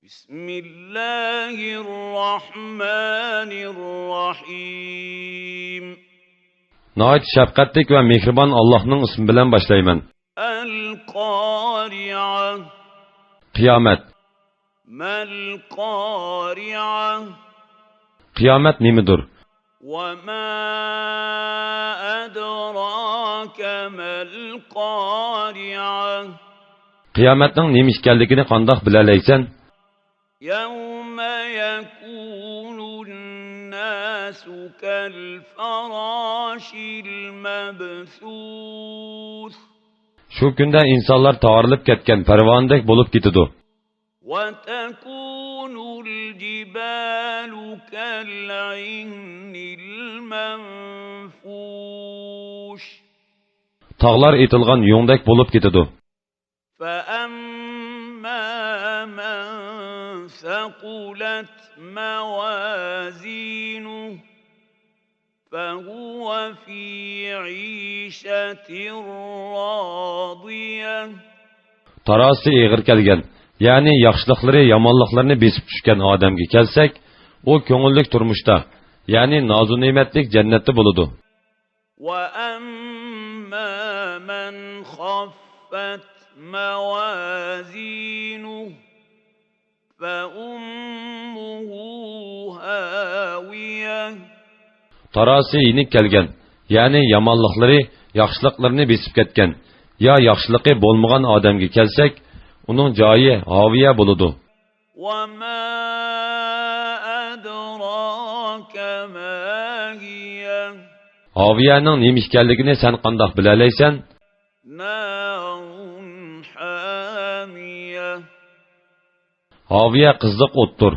بسم الله الرحمن الرحيم Nəhayət şəfqətlik və mehriban Allah'ın ismi bilan başlayman. القارعة Qiyomat. ما القارعة Qiyomat nimidir? وما أدراك ما القارعة Qiyomatning nima ekanligini qandoq bilalaysan? يوم يكون الناس كالفراش المبثوث Shu kunda insonlar tavarilib ketgan parvondek bo'lib ketadi. وتكون الجبال كالعهن المنفوش Tağlar etilgan yo'ngdek bo'lib ketadi. فأما من ثقلت موازينه فهو في عيشة راضية Tarasi eg'ir kelgan, ya'ni yaxshiliklari yomonliklarini besib tushgan odamga kelsak, u ko'ngillik turmushda, ya'ni nozu-ne'matlik jannatda bo'ladi. وأما من خفت موازينه فأمه هاوية Tarasi yenik kelgan, ya'ni yomonliklari yaxshiliklarini besib ketgan, ya yaxshiligi bo'lmagan odamga kelsak, uning joyi haviya bo'ladi. وما أدراك ما هي Haviyaning nima ekanligini sen qandoq bilalaysan? نار حامية Haviya qiziq o'tdir.